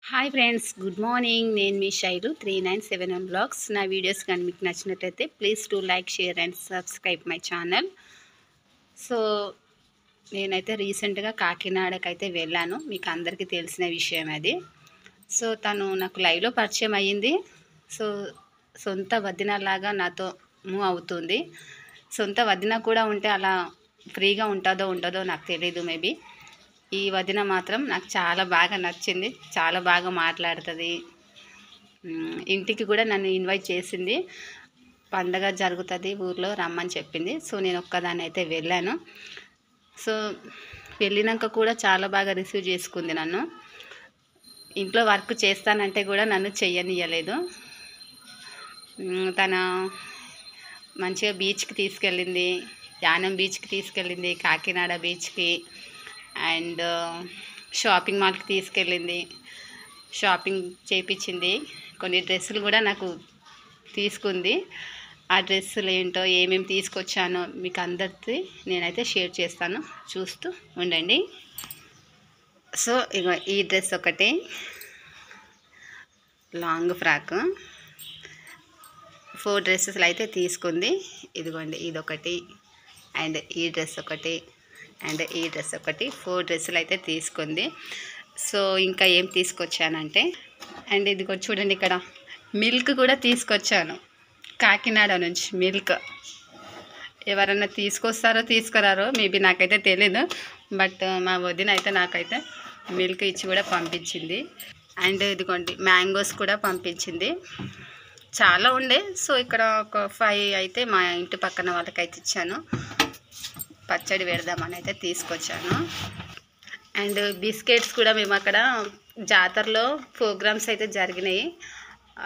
Hi friends, good morning. నేను మీ Shailu 397 blogs. నా videos కానీ మీకు నచ్చినట్లయితే please to like, share and subscribe my channel. So నేనైతే రీసెంట్గా కాకినాడకైతే వెళ్ళాను. మీకు అందరికీ తెలిసిన విషయం అది. సో తను నాకు లైవ్లో పరిచయం అయ్యింది. సో సొంత వదినలాగా నాతో మూవ్ అవుతుంది. సొంత వదిన కూడా ఉంటే అలా ఫ్రీగా ఉంటుందో నాకు తెలీదు. మేబీ ఈ వదిన మాత్రం నాకు చాలా బాగా నచ్చింది. చాలా బాగా మాట్లాడుతుంది. ఇంటికి కూడా నన్ను ఇన్వైట్ చేసింది. పండగ జరుగుతుంది ఊర్లో, రమ్మని చెప్పింది. సో నేను ఒక్కదాన్ని అయితే వెళ్ళాను. సో వెళ్ళినాక కూడా చాలా బాగా రిసీవ్ చేసుకుంది నన్ను. ఇంట్లో వర్క్ చేస్తానంటే కూడా నన్ను చెయ్యనియ్యలేదు. తన మంచిగా బీచ్కి తీసుకెళ్ళింది. యానం బీచ్కి తీసుకెళ్ళింది, కాకినాడ బీచ్కి, అండ్ షాపింగ్ మాల్కి తీసుకెళ్ళింది. షాపింగ్ చేయించింది. కొన్ని డ్రెస్సులు కూడా నాకు తీసుకుంది. ఆ డ్రెస్సులు ఏంటో, ఏమేమి తీసుకొచ్చానో మీకు అందరికీ నేనైతే షేర్ చేస్తాను. చూస్తూ ఉండండి. సో ఇగో ఈ డ్రెస్ ఒకటి లాంగ్ ఫ్రాక్. 4 డ్రెస్సెస్లు అయితే తీసుకుంది. ఇదిగోండి, ఇదొకటి, అండ్ ఈ డ్రెస్ ఒకటి, అండ్ ఈ డ్రెస్ ఒకటి. 4 డ్రెస్సులు అయితే తీసుకుంది. సో ఇంకా ఏం తీసుకొచ్చానంటే, అండ్ ఇది చూడండి, ఇక్కడ మిల్క్ కూడా తీసుకొచ్చాను కాకినాడ నుంచి. మిల్క్ ఎవరన్నా తీసుకొస్తారో తీసుకురారో మేబీ, నాకైతే తెలీదు. బట్ మా వదిన అయితే నాకైతే మిల్క్ ఇచ్చి కూడా పంపించింది. అండ్ ఇదిగోండి, మ్యాంగోస్ కూడా పంపించింది. చాలా ఉండే. సో ఇక్కడ ఒక 5 అయితే మా ఇంటి పక్కన వాళ్ళకైతే ఇచ్చాను. పచ్చడి పెడదామని అయితే తీసుకొచ్చాను. అండ్ బిస్కెట్స్ కూడా మేము అక్కడ జాతరలో ప్రోగ్రామ్స్ అయితే జరిగినాయి.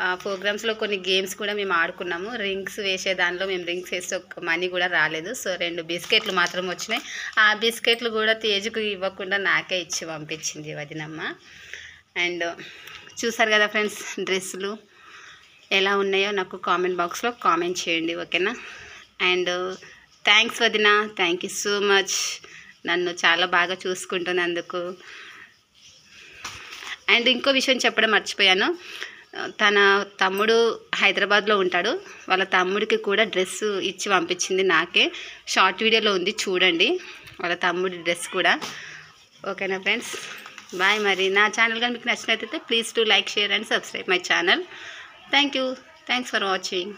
ఆ ప్రోగ్రామ్స్లో కొన్ని గేమ్స్ కూడా మేము ఆడుకున్నాము. రింగ్స్ వేసే దానిలో మేము రింగ్స్ వేస్తే ఒక్క మనీ కూడా రాలేదు. సో 2 బిస్కెట్లు మాత్రం వచ్చినాయి. ఆ బిస్కెట్లు కూడా తేజుకు ఇవ్వకుండా నాకే ఇచ్చి పంపించింది వదినమ్మ. అండ్ చూసారు కదా ఫ్రెండ్స్, డ్రెస్సులు ఎలా ఉన్నాయో నాకు కామెంట్ బాక్స్లో కామెంట్ చేయండి, ఓకేనా? అండ్ థ్యాంక్స్ వదిన, థ్యాంక్ యూ సో మచ్. నన్ను చాలా బాగా చూసుకుంటున్నందుకు. అండ్ ఇంకో విషయం చెప్పడం మర్చిపోయాను. తన తమ్ముడు హైదరాబాద్లో ఉంటాడు. వాళ్ళ తమ్ముడికి కూడా డ్రెస్ ఇచ్చి పంపించింది నాకే. షార్ట్ వీడియోలో ఉంది, చూడండి వాళ్ళ తమ్ముడి డ్రెస్ కూడా. ఓకేనా ఫ్రెండ్స్, బాయ్. మరి నా ఛానల్ కానీ మీకు నచ్చినట్లయితే please to like, share and subscribe my channel. Thank you. Thanks for watching.